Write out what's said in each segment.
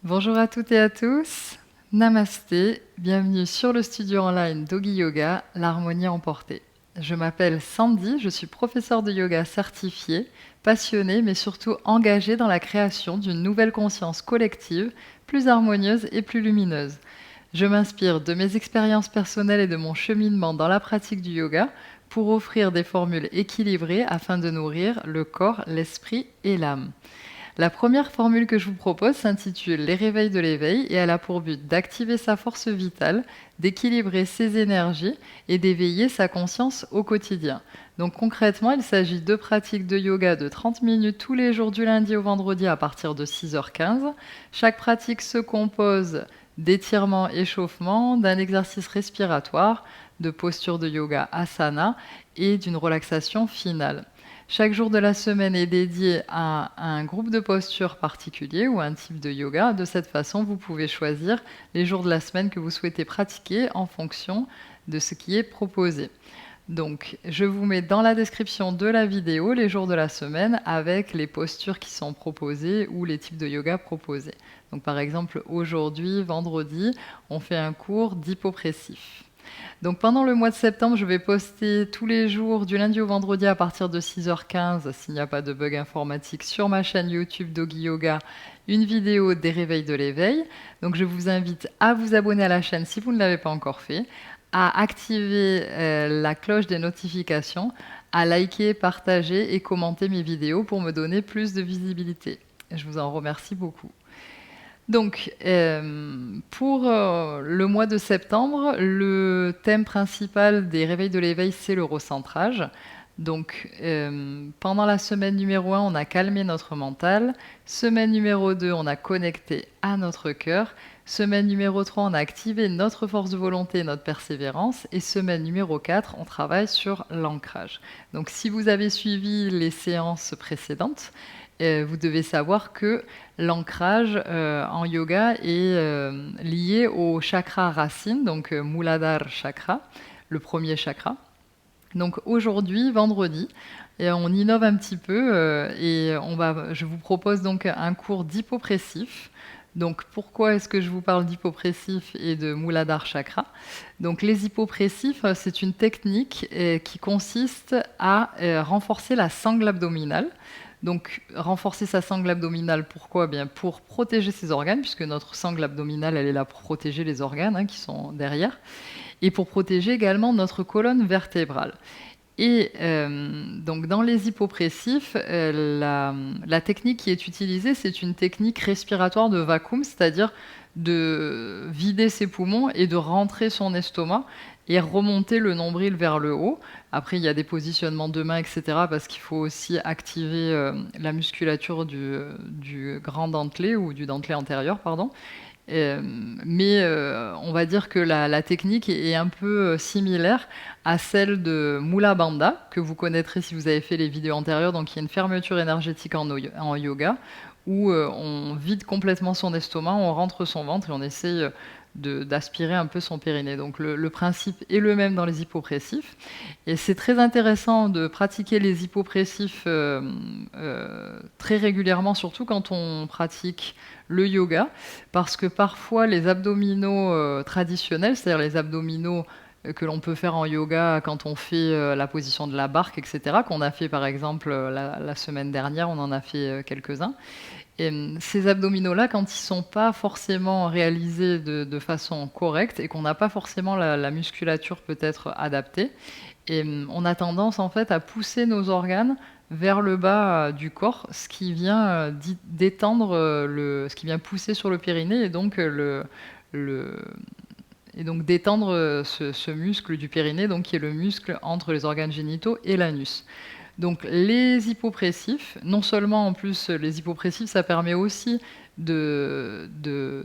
Bonjour à toutes et à tous, Namasté, bienvenue sur le studio online Doggy Yoga, l'harmonie emportée. Je m'appelle Sandy, je suis professeure de yoga certifiée, passionnée mais surtout engagée dans la création d'une nouvelle conscience collective, plus harmonieuse et plus lumineuse. Je m'inspire de mes expériences personnelles et de mon cheminement dans la pratique du yoga pour offrir des formules équilibrées afin de nourrir le corps, l'esprit et l'âme. La première formule que je vous propose s'intitule Les réveils de l'éveil et elle a pour but d'activer sa force vitale, d'équilibrer ses énergies et d'éveiller sa conscience au quotidien. Donc concrètement, il s'agit de pratiques de yoga de 30 minutes tous les jours du lundi au vendredi à partir de 6h15. Chaque pratique se compose d'étirements, échauffements, d'un exercice respiratoire, de posture de yoga asana et d'une relaxation finale. Chaque jour de la semaine est dédié à un groupe de postures particulier ou un type de yoga. De cette façon, vous pouvez choisir les jours de la semaine que vous souhaitez pratiquer en fonction de ce qui est proposé. Donc, je vous mets dans la description de la vidéo les jours de la semaine avec les postures qui sont proposées ou les types de yoga proposés. Donc, par exemple, aujourd'hui, vendredi, on fait un cours d'hypopressif. Donc pendant le mois de septembre, je vais poster tous les jours du lundi au vendredi à partir de 6h15, s'il n'y a pas de bug informatique, sur ma chaîne YouTube Doggy Yoga, une vidéo des réveils de l'éveil. Donc je vous invite à vous abonner à la chaîne si vous ne l'avez pas encore fait, à activer la cloche des notifications, à liker, partager et commenter mes vidéos pour me donner plus de visibilité. Je vous en remercie beaucoup. Donc, pour le mois de septembre, le thème principal des réveils de l'éveil, c'est le recentrage. Donc, pendant la semaine numéro 1, on a calmé notre mental. Semaine numéro 2, on a connecté à notre cœur. Semaine numéro 3, on a activé notre force de volonté et notre persévérance. Et semaine numéro 4, on travaille sur l'ancrage. Donc, si vous avez suivi les séances précédentes, vous devez savoir que l'ancrage en yoga est lié au chakra racine, donc Muladhara chakra, le premier chakra. Donc aujourd'hui, vendredi, et on innove un petit peu je vous propose donc un cours d'hypopressif. Donc pourquoi est-ce que je vous parle d'hypopressif et de Muladhara chakra? Donc les hypopressifs, c'est une technique qui consiste à renforcer la sangle abdominale. Donc, renforcer sa sangle abdominale, pourquoi? Bien, pour protéger ses organes, puisque notre sangle abdominale, elle est là pour protéger les organes qui sont derrière, et pour protéger également notre colonne vertébrale. Et donc, dans les hypopressifs, la technique qui est utilisée, c'est une technique respiratoire de vacuum, c'est-à-dire de vider ses poumons et de rentrer son estomac et remonter le nombril vers le haut. Après, il y a des positionnements de main, etc., parce qu'il faut aussi activer la musculature du grand dentelé ou du dentelé antérieur, pardon. Mais on va dire que la technique est un peu similaire à celle de Mula Bandha, que vous connaîtrez si vous avez fait les vidéos antérieures. Donc, il y a une fermeture énergétique en yoga où on vide complètement son estomac, on rentre son ventre et on essaye d'aspirer un peu son périnée. Donc le principe est le même dans les hypopressifs. Et c'est très intéressant de pratiquer les hypopressifs très régulièrement, surtout quand on pratique le yoga, parce que parfois les abdominaux traditionnels, c'est-à-dire les abdominaux que l'on peut faire en yoga quand on fait la position de la barque, etc., qu'on a fait par exemple la semaine dernière, on en a fait quelques-uns. Et ces abdominaux-là, quand ils ne sont pas forcément réalisés de façon correcte et qu'on n'a pas forcément la musculature peut-être adaptée, et on a tendance en fait à pousser nos organes vers le bas du corps, ce qui vient détendre ce qui vient pousser sur le périnée et donc et donc détendre ce muscle du périnée, donc qui est le muscle entre les organes génitaux et l'anus. Donc les hypopressifs, non seulement en plus les hypopressifs, ça permet aussi d'obtenir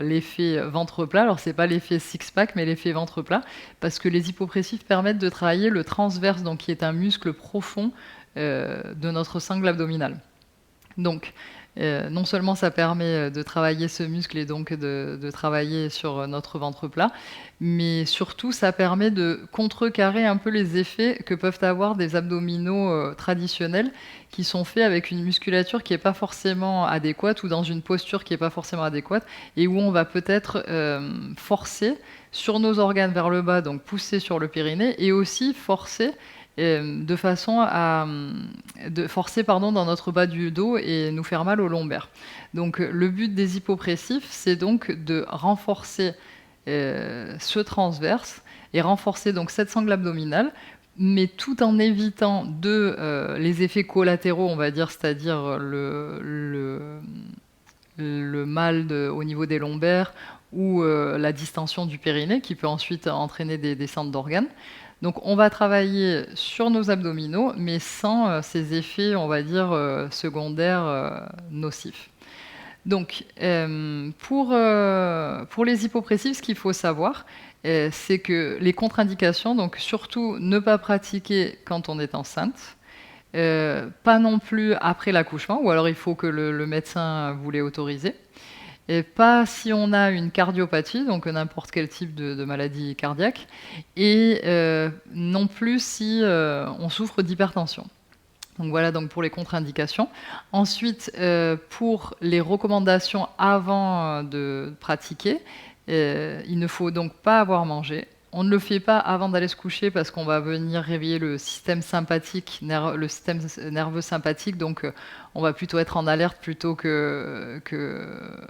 l'effet ventre plat. Alors c'est pas l'effet six-pack, mais l'effet ventre plat, parce que les hypopressifs permettent de travailler le transverse, donc qui est un muscle profond de notre sangle abdominale. Donc Non seulement ça permet de travailler ce muscle et donc de travailler sur notre ventre plat, mais surtout ça permet de contrecarrer un peu les effets que peuvent avoir des abdominaux traditionnels qui sont faits avec une musculature qui n'est pas forcément adéquate ou dans une posture qui n'est pas forcément adéquate et où on va peut-être forcer sur nos organes vers le bas, donc pousser sur le périnée et aussi forcer de façon à forcer dans notre bas du dos et nous faire mal aux lombaires. Donc le but des hypopressifs, c'est donc de renforcer ce transverse et renforcer donc cette sangle abdominale, mais tout en évitant les effets collatéraux, on va dire, c'est-à-dire le mal au niveau des lombaires ou la distension du périnée qui peut ensuite entraîner des descentes d'organes. Donc on va travailler sur nos abdominaux, mais sans ces effets, on va dire, secondaires nocifs. Donc pour les hypopressifs, ce qu'il faut savoir, c'est que les contre-indications, donc surtout ne pas pratiquer quand on est enceinte, pas non plus après l'accouchement, ou alors il faut que le médecin vous l'ait autorisé. Et pas si on a une cardiopathie, donc n'importe quel type de maladie cardiaque, et non plus si on souffre d'hypertension. Donc voilà donc pour les contre-indications. Ensuite, pour les recommandations avant de pratiquer, il ne faut donc pas avoir mangé. On ne le fait pas avant d'aller se coucher parce qu'on va venir réveiller le système sympathique, le système nerveux sympathique, donc on va plutôt être en alerte plutôt que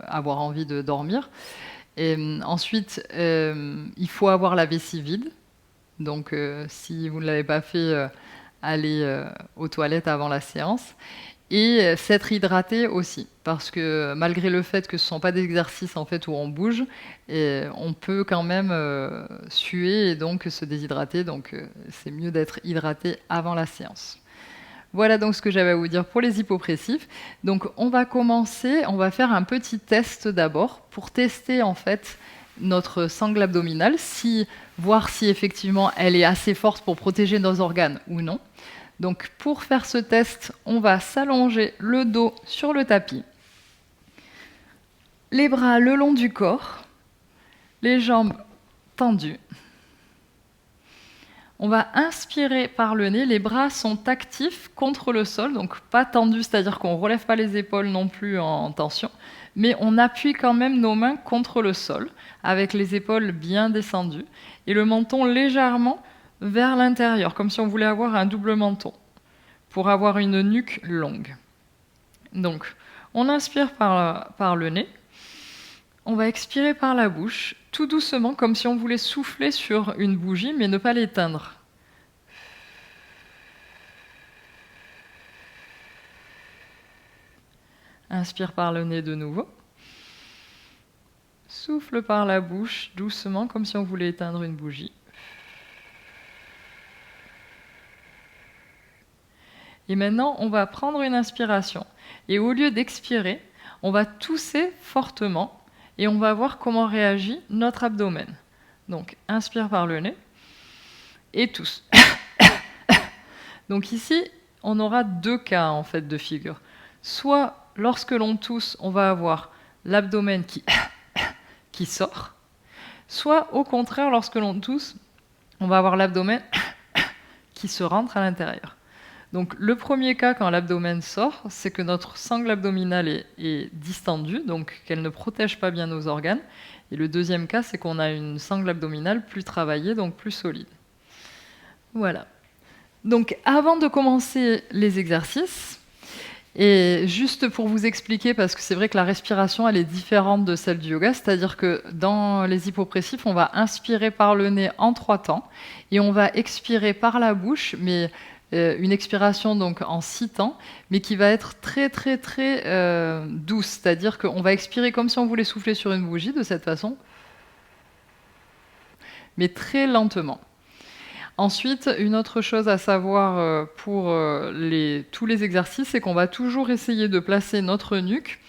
avoir envie de dormir. Et ensuite, il faut avoir la vessie vide. Donc si vous ne l'avez pas fait, allez aux toilettes avant la séance. Et s'être hydraté aussi, parce que malgré le fait que ce ne sont pas des exercices en fait, où on bouge, on peut quand même suer et donc se déshydrater. Donc c'est mieux d'être hydraté avant la séance. Voilà donc ce que j'avais à vous dire pour les hypopressifs. Donc on va commencer, on va faire un petit test d'abord pour tester en fait notre sangle abdominale, voir si effectivement elle est assez forte pour protéger nos organes ou non. Donc pour faire ce test, on va s'allonger le dos sur le tapis, les bras le long du corps, les jambes tendues. On va inspirer par le nez, les bras sont actifs contre le sol, donc pas tendus, c'est-à-dire qu'on ne relève pas les épaules non plus en tension, mais on appuie quand même nos mains contre le sol, avec les épaules bien descendues, et le menton légèrement vers l'intérieur, comme si on voulait avoir un double menton, pour avoir une nuque longue. Donc, on inspire par le nez, on va expirer par la bouche, tout doucement, comme si on voulait souffler sur une bougie, mais ne pas l'éteindre. Inspire par le nez de nouveau. Souffle par la bouche, doucement, comme si on voulait éteindre une bougie. Et maintenant, on va prendre une inspiration. Et au lieu d'expirer, on va tousser fortement et on va voir comment réagit notre abdomen. Donc, inspire par le nez et tousse. Donc ici, on aura deux cas en fait de figure. Soit lorsque l'on tousse, on va avoir l'abdomen qui sort. Soit au contraire, lorsque l'on tousse, on va avoir l'abdomen qui se rentre à l'intérieur. Donc le premier cas, quand l'abdomen sort, c'est que notre sangle abdominale est distendue, donc qu'elle ne protège pas bien nos organes. Et le deuxième cas, c'est qu'on a une sangle abdominale plus travaillée, donc plus solide. Voilà. Donc avant de commencer les exercices, et juste pour vous expliquer, parce que c'est vrai que la respiration, elle est différente de celle du yoga, c'est-à-dire que dans les hypopressifs, on va inspirer par le nez en 3 temps, et on va expirer par la bouche, mais une expiration donc en 6 temps, mais qui va être très très très douce, c'est-à-dire qu'on va expirer comme si on voulait souffler sur une bougie de cette façon, mais très lentement. Ensuite, une autre chose à savoir pour tous les exercices, c'est qu'on va toujours essayer de placer notre nuque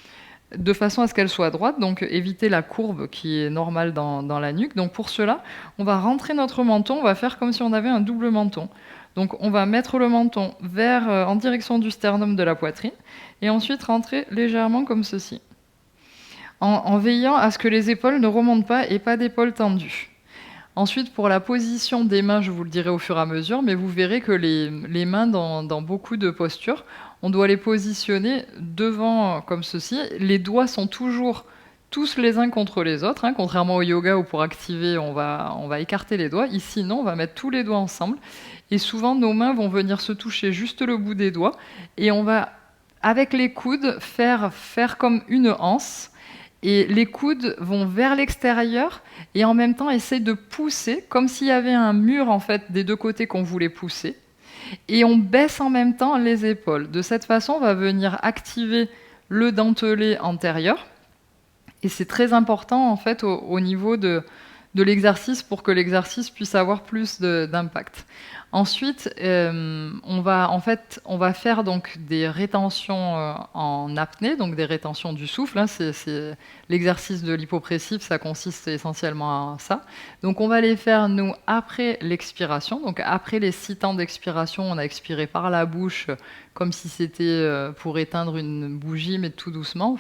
de façon à ce qu'elle soit droite, donc éviter la courbe qui est normale dans la nuque. Donc pour cela, on va rentrer notre menton, on va faire comme si on avait un double menton. Donc on va mettre le menton en direction du sternum de la poitrine et ensuite rentrer légèrement comme ceci, en veillant à ce que les épaules ne remontent pas et pas d'épaules tendues. Ensuite, pour la position des mains, je vous le dirai au fur et à mesure, mais vous verrez que les mains, dans beaucoup de postures, on doit les positionner devant comme ceci. Les doigts sont toujours tous les uns contre les autres, hein, contrairement au yoga où pour activer, on va écarter les doigts. Ici, non, on va mettre tous les doigts ensemble. Et souvent, nos mains vont venir se toucher juste le bout des doigts. Et on va, avec les coudes, faire comme une anse. Et les coudes vont vers l'extérieur et en même temps essayer de pousser, comme s'il y avait un mur en fait des deux côtés qu'on voulait pousser. Et on baisse en même temps les épaules. De cette façon, on va venir activer le dentelé antérieur. Et c'est très important en fait au niveau de l'exercice pour que l'exercice puisse avoir plus d'impact. Ensuite, on va faire donc des rétentions en apnée, donc des rétentions du souffle. Hein, c'est l'exercice de l'hypopressif, ça consiste essentiellement à ça. Donc on va les faire nous après l'expiration. Donc après les 6 temps d'expiration, on a expiré par la bouche comme si c'était pour éteindre une bougie, mais tout doucement,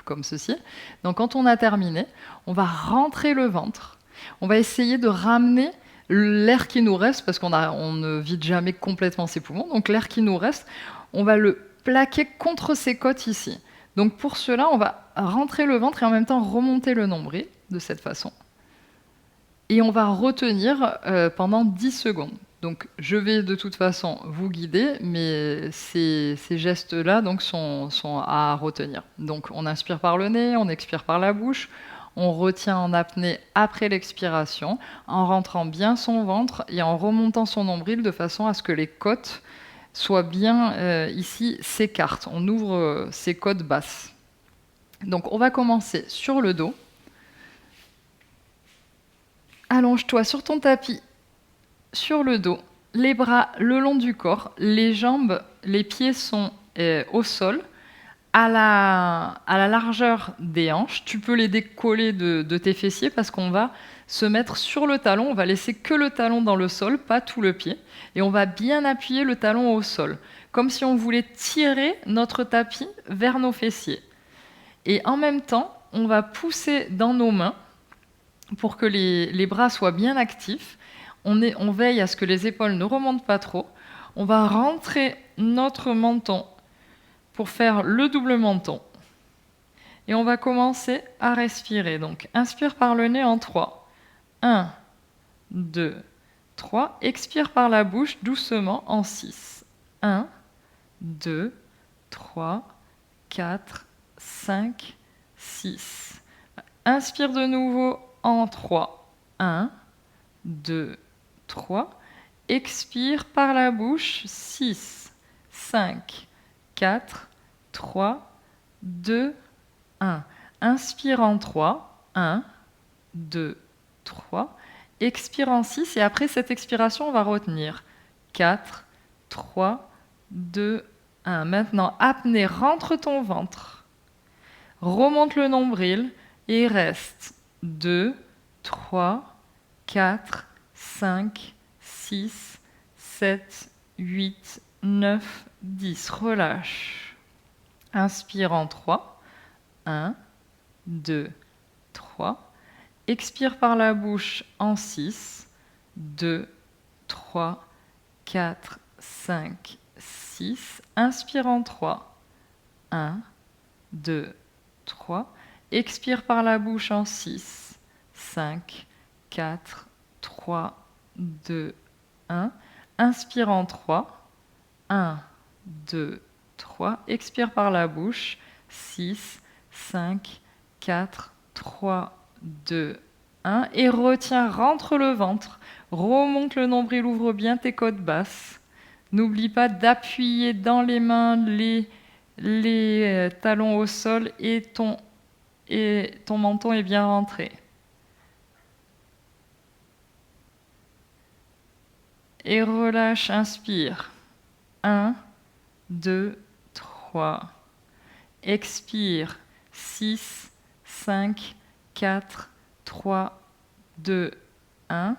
comme ceci. Donc quand on a terminé, on va rentrer le ventre. On va essayer de ramener l'air qui nous reste, parce qu'on ne vide jamais complètement ses poumons, donc l'air qui nous reste, on va le plaquer contre ses côtes ici. Donc pour cela, on va rentrer le ventre et en même temps remonter le nombril, de cette façon. Et on va retenir pendant 10 secondes. Donc je vais de toute façon vous guider, mais ces gestes-là donc, sont à retenir. Donc on inspire par le nez, on expire par la bouche, on retient en apnée après l'expiration, en rentrant bien son ventre et en remontant son nombril de façon à ce que les côtes soient bien ici, s'écartent. On ouvre ses côtes basses. Donc on va commencer sur le dos. Allonge-toi sur ton tapis, sur le dos, les bras le long du corps, les jambes, les pieds sont au sol, à la largeur des hanches. Tu peux les décoller de tes fessiers parce qu'on va se mettre sur le talon. On va laisser que le talon dans le sol, pas tout le pied. Et on va bien appuyer le talon au sol, comme si on voulait tirer notre tapis vers nos fessiers. Et en même temps, on va pousser dans nos mains pour que les bras soient bien actifs. On veille à ce que les épaules ne remontent pas trop. On va rentrer notre menton pour faire le double menton. Et on va commencer à respirer. Donc, inspire par le nez en 3. 1, 2, 3. Expire par la bouche doucement en 6. 1, 2, 3, 4, 5, 6. Inspire de nouveau en 3. 1, 2, 3. Expire par la bouche 6, 5, 4, 3, 2, 1. Inspire en 3. 1, 2, 3. Expire en 6. Et après cette expiration, on va retenir 4, 3, 2, 1. Maintenant, apnée, rentre ton ventre. Remonte le nombril et reste 2, 3, 4, 5, 6, 7, 8, 9, 10. Relâche. Inspire en 3. 1, 2, 3. Expire par la bouche en 6. 2, 3, 4, 5, 6. Inspire en 3. 1, 2, 3. Expire par la bouche en 6. 5, 4, 3, 2, 1. Inspire en 3. 1, 2, 3. Expire par la bouche. 6, 5, 4, 3, 2, 1. Et retiens, rentre le ventre. Remonte le nombril, ouvre bien tes côtes basses. N'oublie pas d'appuyer dans les mains les talons au sol et ton menton est bien rentré. Et relâche, inspire. 1, 2, 3. Expire. 6, 5, 4, 3, 2, 1.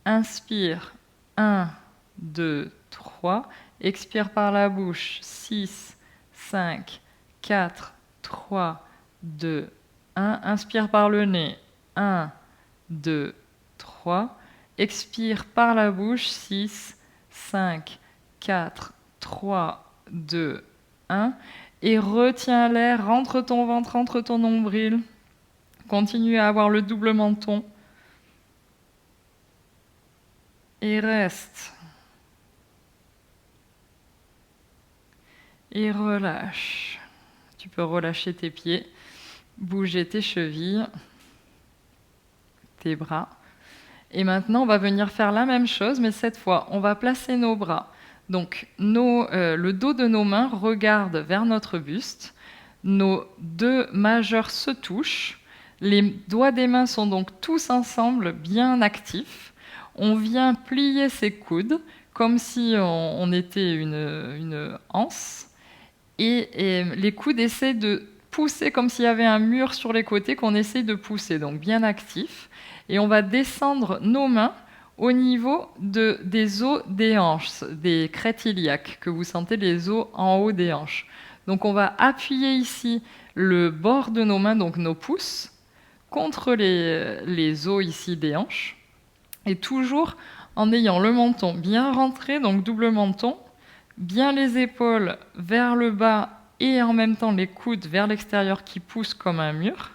Inspire. 1, 2, 3. Expire par la bouche. 6, 5, 4, 3, 2, 1. Inspire par le nez. 1, 2, 3. Expire par la bouche. 6, 5, 4, 3, 2, 1. Et retiens l'air, rentre ton ventre, rentre ton nombril. Continue à avoir le double menton. Et reste. Et relâche. Tu peux relâcher tes pieds, bouger tes chevilles, tes bras. Et maintenant, on va venir faire la même chose, mais cette fois, on va placer nos bras. Donc, le dos de nos mains regarde vers notre buste. Nos deux majeurs se touchent. Les doigts des mains sont donc tous ensemble, bien actifs. On vient plier ses coudes, comme si on était une anse. Et les coudes essaient de pousser comme s'il y avait un mur sur les côtés qu'on essaie de pousser, donc bien actif. Et on va descendre nos mains au niveau des os des hanches, des crêtes iliaques, que vous sentez les os en haut des hanches. Donc on va appuyer ici le bord de nos mains, donc nos pouces, contre les os ici des hanches, et toujours en ayant le menton bien rentré, donc double menton, bien les épaules vers le bas et en même temps les coudes vers l'extérieur qui poussent comme un mur.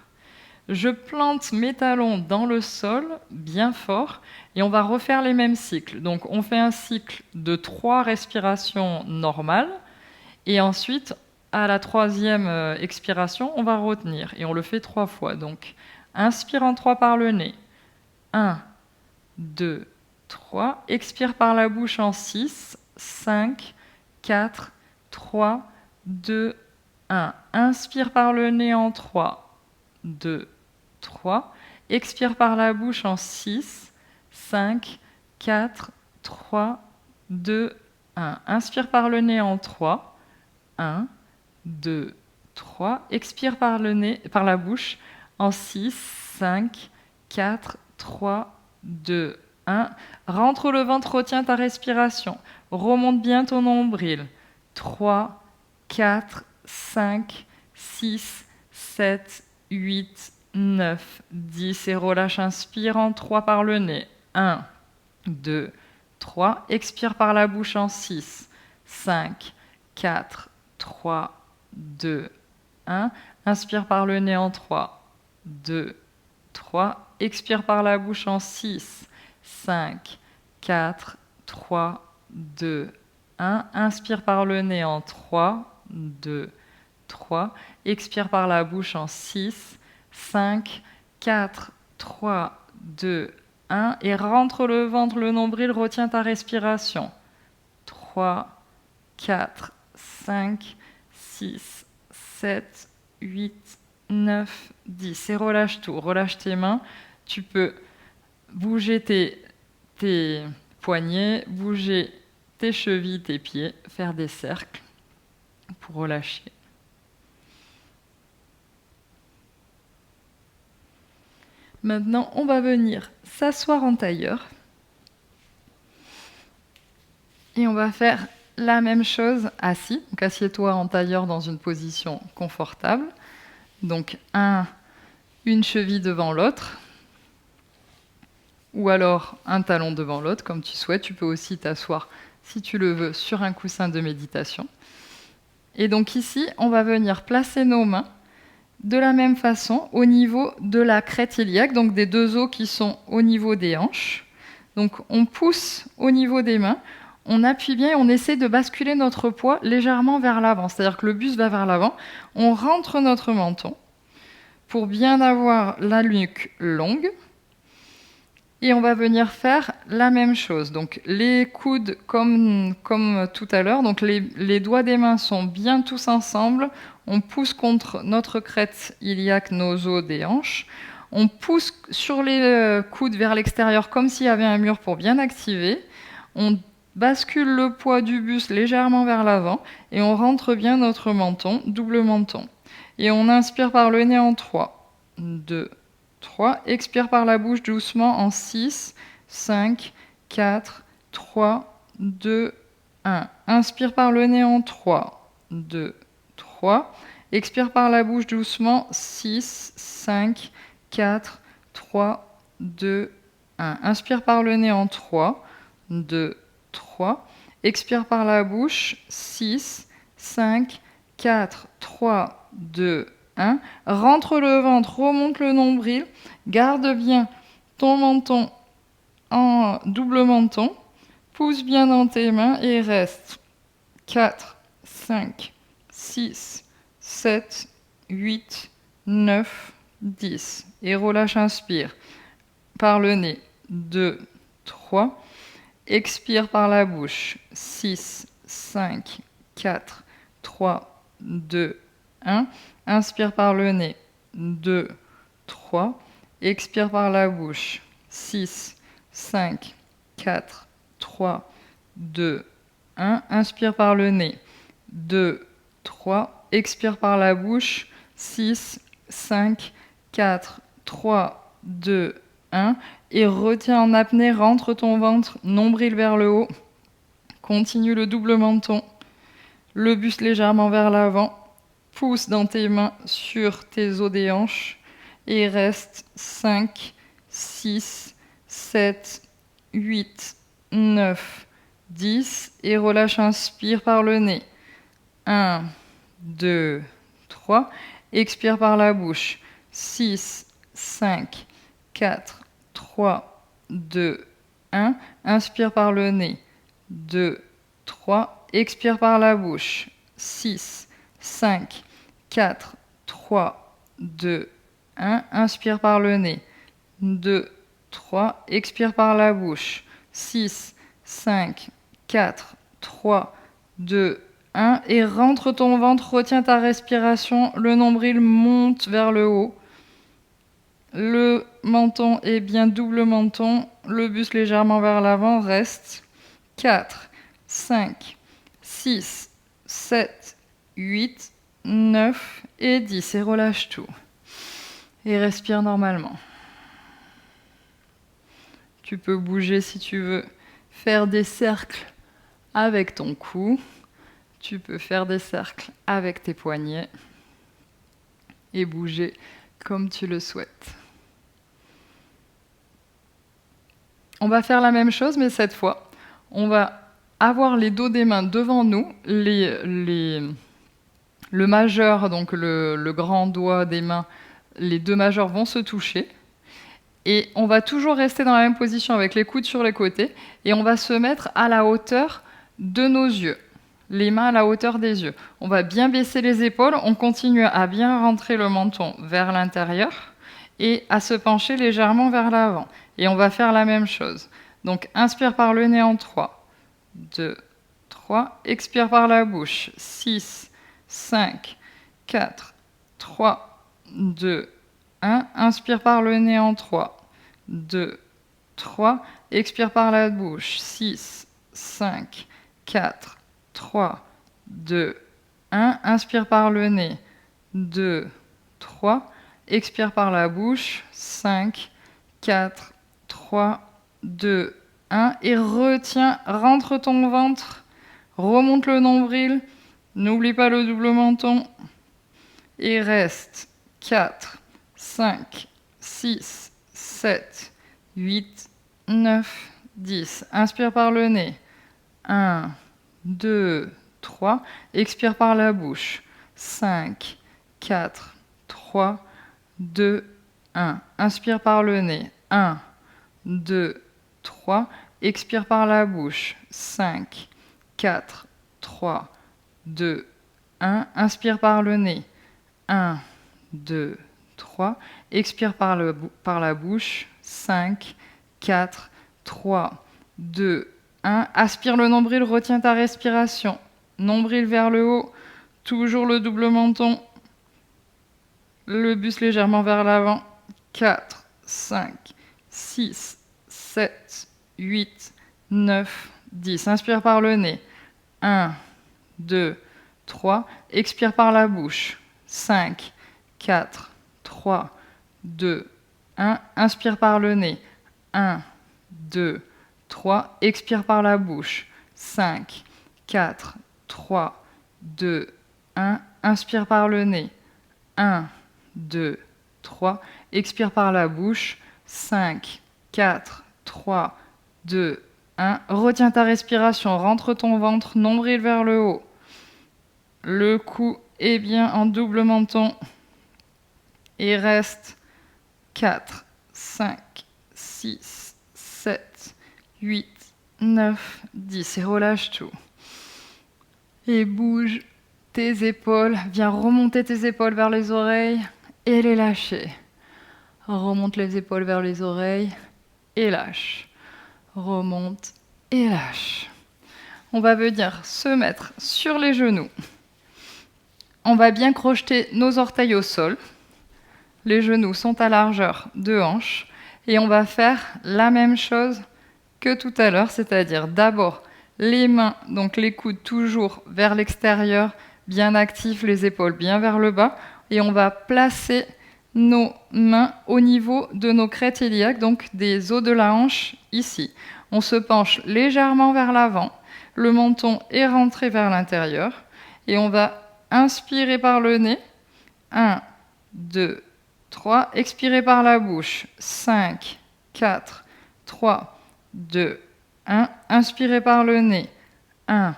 Je plante mes talons dans le sol, bien fort, et on va refaire les mêmes cycles. Donc on fait un cycle de 3 respirations normales, et ensuite, à la 3e expiration, on va retenir, et on le fait 3 fois. Donc inspire en 3 par le nez. 1, 2, 3. Expire par la bouche en 6, 5, 4, 3, 2, 1. Inspire par le nez en 3, 2, 3. Expire par la bouche en 6, 5, 4, 3, 2, 1. Inspire par le nez en 3, 1, 2, 3. Expire par la bouche en 6, 5, 4, 3, 2, 1. Rentre le ventre, retiens ta respiration. Remonte bien ton nombril. 3, 4, 5, 6, 7, 8, 9, 10. Et relâche, inspire en 3 par le nez. 1, 2, 3. Expire par la bouche en 6, 5, 4, 3, 2, 1. Inspire par le nez en 3, 2, 3. Expire par la bouche en 6, 5, 4, 3, 2, 1. Inspire par le nez en 3, 2, 3. Expire par la bouche en 6, 5, 4, 3, 2, 1. Et rentre le ventre, le nombril, retiens ta respiration. 3, 4, 5, 6, 7, 8, 9, 10. Et relâche tout. Relâche tes mains. Tu peux bouger tes poignets, bouger tes chevilles, tes pieds, faire des cercles pour relâcher. Maintenant, on va venir s'asseoir en tailleur. Et on va faire la même chose assis. Donc assieds-toi en tailleur dans une position confortable. Donc une cheville devant l'autre. Ou alors un talon devant l'autre, comme tu souhaites. Tu peux aussi t'asseoir, si tu le veux, sur un coussin de méditation. Et donc ici, on va venir placer nos mains de la même façon au niveau de la crête iliaque, donc des deux os qui sont au niveau des hanches. Donc on pousse au niveau des mains, on appuie bien et on essaie de basculer notre poids légèrement vers l'avant, c'est-à-dire que le buste va vers l'avant. On rentre notre menton pour bien avoir la nuque longue. Et on va venir faire la même chose. Donc les coudes comme tout à l'heure. Donc les doigts des mains sont bien tous ensemble. On pousse contre notre crête iliaque, nos os des hanches. On pousse sur les coudes vers l'extérieur comme s'il y avait un mur pour bien activer. On bascule le poids du buste légèrement vers l'avant et on rentre bien notre menton, double menton. Et on inspire par le nez en 3, 2, 3. Expire par la bouche doucement en 6, 5, 4, 3, 2, 1. Inspire par le nez en 3, 2, 3. Expire par la bouche doucement. 6, 5, 4, 3, 2, 1. Inspire par le nez en 3, 2, 3. Expire par la bouche. 6, 5, 4, 3, 2, 1. Rentre le ventre, remonte le nombril. Garde bien ton menton en double menton. Pousse bien dans tes mains et reste. 4, 5, 6, 7, 8, 9, 10. Et relâche, inspire par le nez. 2, 3. Expire par la bouche. 6, 5, 4, 3, 2, 1. Inspire par le nez. 2, 3. Expire par la bouche. 6, 5, 4, 3, 2, 1. Inspire par le nez. 2, 3. Expire par la bouche. 6, 5, 4, 3, 2, 1. Et retiens en apnée, rentre ton ventre, nombril vers le haut. Continue le double menton. Le buste légèrement vers l'avant. Pousse dans tes mains sur tes os des hanches. Et reste 5, 6, 7, 8, 9, 10. Et relâche, inspire par le nez. 1, 2, 3. Expire par la bouche. 6, 5, 4, 3, 2, 1. Inspire par le nez. 2, 3. Expire par la bouche. 6, 5, 4, 3, 2, 1. Inspire par le nez. 2, 3. Expire par la bouche. 6, 5, 4, 3, 2, 1. Et rentre ton ventre, retiens ta respiration. Le nombril monte vers le haut. Le menton est bien double menton. Le buste légèrement vers l'avant. Reste. 4, 5, 6, 7, 8, 9 et 10. Et relâche tout. Et respire normalement. Tu peux bouger si tu veux. Faire des cercles avec ton cou. Tu peux faire des cercles avec tes poignets. Et bouger comme tu le souhaites. On va faire la même chose, mais cette fois, on va avoir les dos des mains devant nous, le majeur, donc le grand doigt des mains, les deux majeurs vont se toucher. Et on va toujours rester dans la même position avec les coudes sur les côtés. Et on va se mettre à la hauteur de nos yeux. Les mains à la hauteur des yeux. On va bien baisser les épaules. On continue à bien rentrer le menton vers l'intérieur et à se pencher légèrement vers l'avant. Et on va faire la même chose. Donc, inspire par le nez en 3, 2, 3. Expire par la bouche. 6, 5, 4, 3, 2, 1. Inspire par le nez en 3, 2, 3. Expire par la bouche. 6, 5, 4, 3, 2, 1. Inspire par le nez. 2, 3. Expire par la bouche. 5, 4, 3, 2, 1. Et retiens, rentre ton ventre. Remonte le nombril. N'oublie pas le double menton. Et reste. 4, 5, 6, 7, 8, 9, 10. Inspire par le nez. 1, 2, 3. Expire par la bouche. 5, 4, 3, 2, 1. Inspire par le nez. 1, 2, 3. Expire par la bouche. 5, 4, 3, 2, 1. Inspire par le nez. 1, 2, 3. Expire par la bouche. 5, 4, 3, 2, 1. Aspire le nombril, retiens ta respiration. Nombril vers le haut. Toujours le double menton. Le buste légèrement vers l'avant. 4, 5, 6, 7, 8, 9, 10. Inspire par le nez. 1, 2, 3. Expire par la bouche. 5, 4, 3, 2, 1. Inspire par le nez. 1, 2, 3. Expire par la bouche. 5, 4, 3, 2, 1. Inspire par le nez. 1, 2, 3. Expire par la bouche. 5, 4, 3, 2, 1. Retiens ta respiration. Rentre ton ventre, nombril vers le haut. Le cou est bien en double menton. Et reste 4, 5, 6, 7, 8, 9, 10. Et relâche tout. Et bouge tes épaules. Viens remonter tes épaules vers les oreilles et les lâcher. Remonte les épaules vers les oreilles et lâche. Remonte et lâche. On va venir se mettre sur les genoux. On va bien crocheter nos orteils au sol. Les genoux sont à largeur de hanche. Et on va faire la même chose que tout à l'heure, c'est-à-dire d'abord les mains, donc les coudes toujours vers l'extérieur, bien actifs, les épaules bien vers le bas. Et on va placer nos mains au niveau de nos crêtes iliaques, donc des os de la hanche ici. On se penche légèrement vers l'avant. Le menton est rentré vers l'intérieur. Et on va inspirer par le nez. 1, 2, 3. Expirez par la bouche. 5, 4, 3, 2, 1. Inspirez par le nez. 1,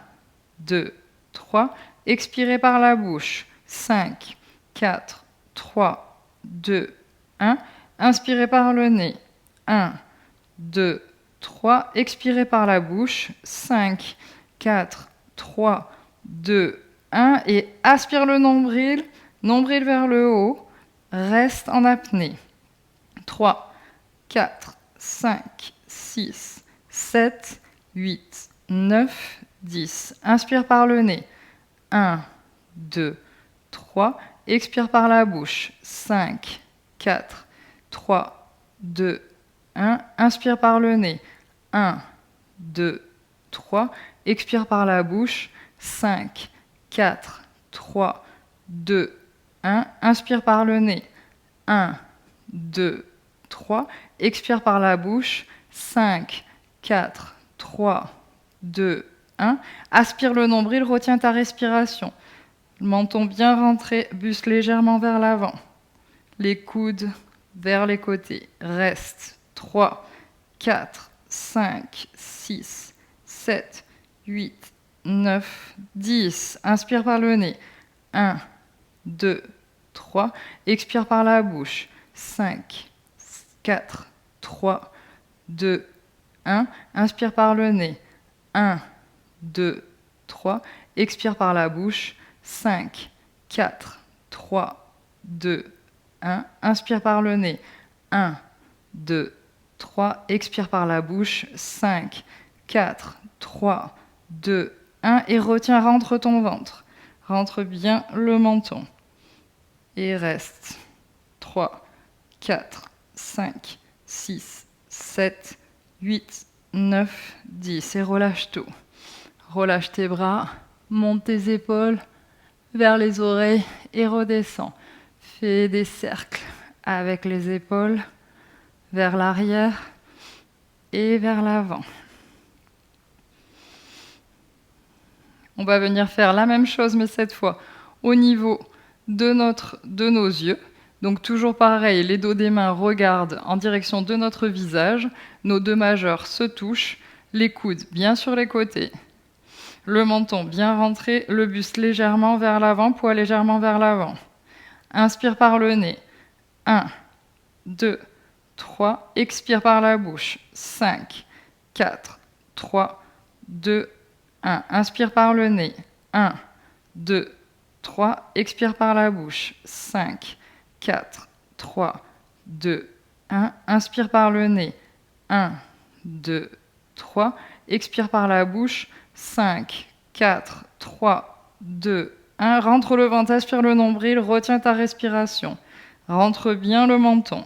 2, 3. Expirez par la bouche. 5, 4, 3, 2, 1. Inspirez par le nez. 1, 2, 3. Expirez par la bouche. 5, 4, 3, 2, 1. Et aspire le nombril. Nombril vers le haut. Reste en apnée. 3, 4, 5, 6, 7, 8, 9, 10. Inspire par le nez. 1, 2, 3. Expire par la bouche. 5, 4, 3, 2, 1. Inspire par le nez. 1, 2, 3. Expire par la bouche. 5, 4, 3, 2, 1. Inspire par le nez. 1, 2, 3. Expire par la bouche. 5, 4, 3, 2, 1. Aspire le nombril, retiens ta respiration. Le menton bien rentré, buste légèrement vers l'avant. Les coudes vers les côtés. Reste. 3, 4, 5, 6, 7, 8, 9, 10. Inspire par le nez. 1, 2, 3. Expire par la bouche. 5, 4, 3, 2, 1. Inspire par le nez. 1, 2, 3. Expire par la bouche. 5, 4, 3, 2, 1. Inspire par le nez. 1, 2, 3. Expire par la bouche. 5, 4, 3, 2, 1. Et retiens, rentre ton ventre. Rentre bien le menton. Et reste. 3, 4, 5, 6, 7, 8, 9, 10. Et relâche tout. Relâche tes bras, monte tes épaules vers les oreilles et redescends. Fais des cercles avec les épaules vers l'arrière et vers l'avant. On va venir faire la même chose, mais cette fois au niveau de nos yeux. Donc toujours pareil, les dos des mains regardent en direction de notre visage. Nos deux majeurs se touchent, les coudes bien sur les côtés. Le menton bien rentré, le buste légèrement vers l'avant, poids légèrement vers l'avant. Inspire par le nez. 1, 2, 3. Expire par la bouche. 5, 4, 3, 2, 1. Inspire par le nez. 1, 2, 3. Expire par la bouche. 5, 4, 3, 2, 1. Inspire par le nez. 1, 2, 3. Expire par la bouche. 5, 4, 3, 2, 1. Rentre le ventre, aspire le nombril, retiens ta respiration. Rentre bien le menton.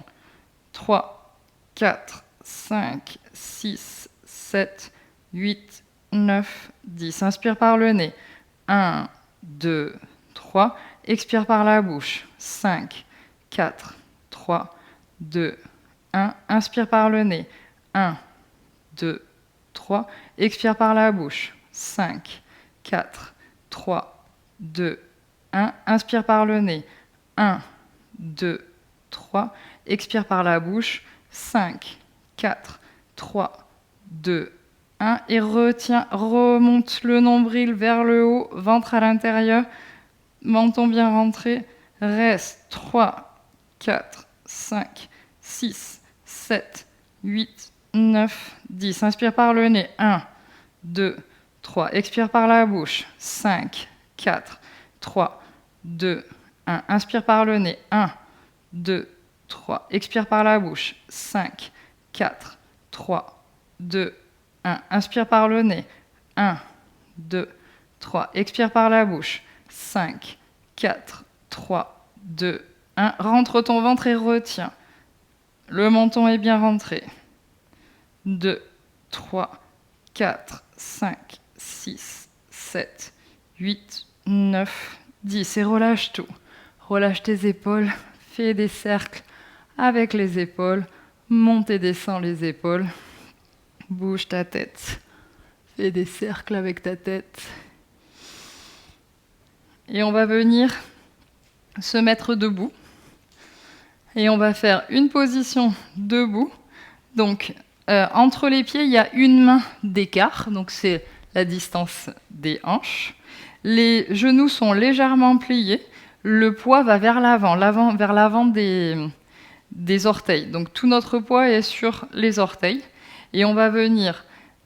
3, 4, 5, 6, 7, 8, 9, 10. Inspire par le nez. 1, 2, 3. Expire par la bouche. 5, 4, 3, 2, 1. Inspire par le nez. 1, 2, 3. Expire par la bouche. 5, 4, 3, 2, 1. Inspire par le nez. 1, 2, 3. Expire par la bouche. 5, 4, 3, 2, 1. Et retiens, remonte le nombril vers le haut, ventre à l'intérieur, menton bien rentré. Reste. 3, 4, 5, 6, 7, 8, 9, 10. Inspire par le nez. 1, 2, 3. Expire par la bouche. 5, 4, 3, 2, 1. Inspire par le nez. 1, 2, 3. Expire par la bouche. 5, 4, 3, 2, 1. Inspire par le nez. 1, 2, 3. Expire par la bouche. 5, 4, 3, 2, 1. Rentre ton ventre et retiens. Le menton est bien rentré. 2, 3, 4, 5, 6, 7, 8, 9, 10. Et relâche tout. Relâche tes épaules. Fais des cercles avec les épaules. Monte et descends les épaules. Bouge ta tête. Fais des cercles avec ta tête. Et on va venir se mettre debout. Et on va faire une position debout. Donc, entre les pieds, il y a une main d'écart. Donc, c'est la distance des hanches. Les genoux sont légèrement pliés. Le poids va vers l'avant, vers l'avant des orteils. Donc, tout notre poids est sur les orteils. Et on va venir,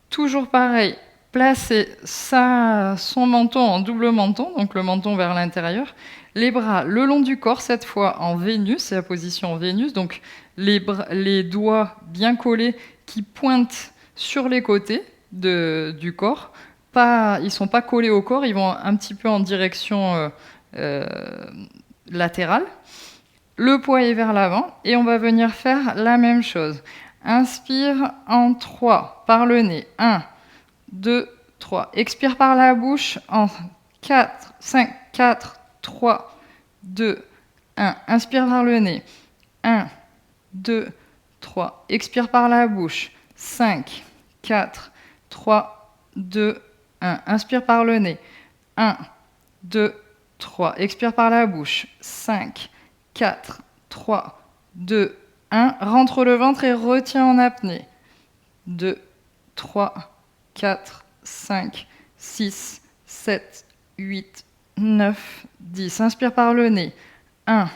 toujours pareil, placer son menton en double menton, donc le menton vers l'intérieur. Les bras le long du corps, cette fois en Vénus, c'est la position en Vénus. Donc, les doigts bien collés qui pointent sur les côtés du corps. Ils ne sont pas collés au corps, ils vont un petit peu en direction latérale. Le poids est vers l'avant et on va venir faire la même chose. Inspire en 3 par le nez. 1, 2, 3. Expire par la bouche en 4, 5, 4, 3, 2, 1. Inspire par le nez. 1, 2, 3. Expire par la bouche. 5, 4, 3, 2, 1. Inspire par le nez. 1, 2, 3. Expire par la bouche. 5, 4, 3, 2, 1. Rentre le ventre et retiens en apnée. 2, 3, 4, 5, 6, 7, 8, 9, 10. Inspire par le nez. 1,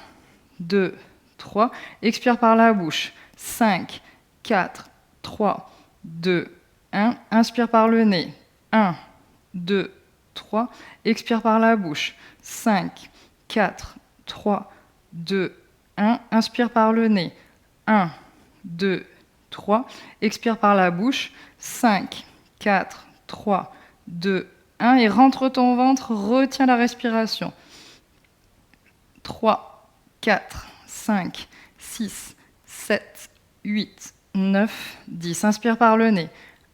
2, 3. Expire par la bouche. 5, 4, 3, 2, 1. Inspire par le nez. 1, 2, 3. Expire par la bouche. 5, 4, 3, 2, 1. Inspire par le nez. 1, 2, 3. Expire par la bouche. 5, 4, 3, 2, 1. Et rentre ton ventre, retiens la respiration. 3, 4, 5, 6, 7, 8, 9, 10. Inspire par le nez.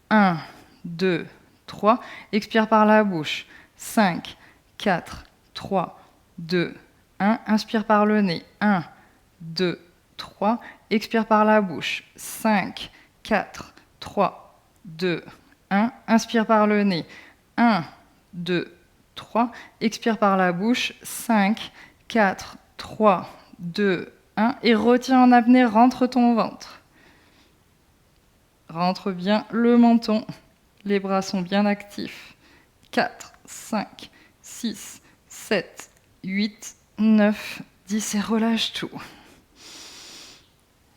1, 2, 3. Expire par la bouche. 5, 4, 3, 2, 1. Inspire par le nez. 1, 2, 3. Expire par la bouche. 5, 4, 3, 2, 1. Inspire par le nez. 1, 2, 3. Expire par la bouche. 5, 4, 3, 2, 1. Et retiens en apnée, rentre ton ventre. Rentre bien le menton. Les bras sont bien actifs. 4, 5, 6, 7, 8, 9, 10 et relâche tout.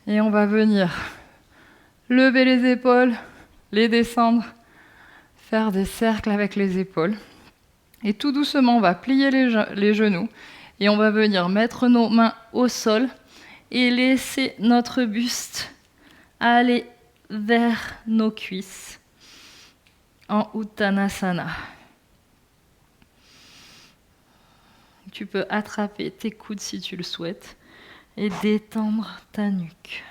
Et on va venir lever les épaules, les descendre, faire des cercles avec les épaules. Et tout doucement, on va plier les genoux et on va venir mettre nos mains au sol et laisser notre buste aller vers nos cuisses en Uttanasana. Tu peux attraper tes coudes si tu le souhaites et détendre ta nuque.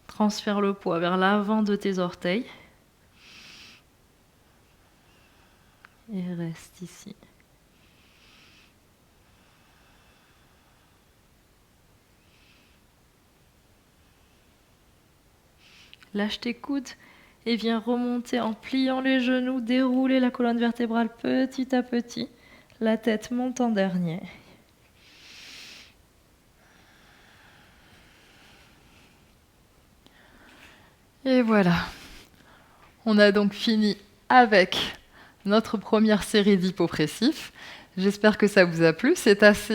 Transfère le poids vers l'avant de tes orteils et reste ici. Lâche tes coudes Et viens remonter en pliant les genoux, dérouler la colonne vertébrale petit à petit. La tête monte en dernier. Et voilà, on a donc fini avec notre première série d'hypopressifs. J'espère que ça vous a plu. C'est assez,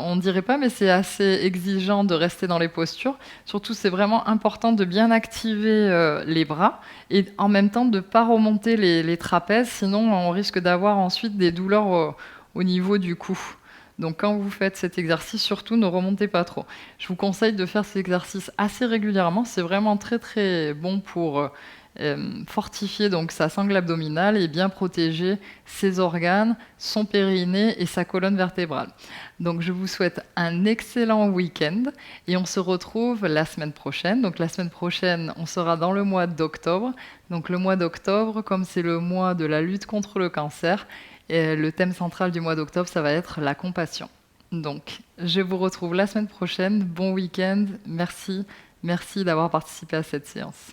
on ne dirait pas, mais c'est assez exigeant de rester dans les postures. Surtout, c'est vraiment important de bien activer les bras et en même temps de ne pas remonter les trapèzes, sinon on risque d'avoir ensuite des douleurs au niveau du cou. Donc quand vous faites cet exercice, surtout ne remontez pas trop. Je vous conseille de faire cet exercice assez régulièrement. C'est vraiment très très bon pour fortifier donc sa sangle abdominale et bien protéger ses organes, son périnée et sa colonne vertébrale. Donc je vous souhaite un excellent week-end et on se retrouve la semaine prochaine. Donc la semaine prochaine, on sera dans le mois d'octobre. Donc le mois d'octobre, comme c'est le mois de la lutte contre le cancer, et le thème central du mois d'octobre, ça va être la compassion. Donc je vous retrouve la semaine prochaine. Bon week-end. Merci. Merci d'avoir participé à cette séance.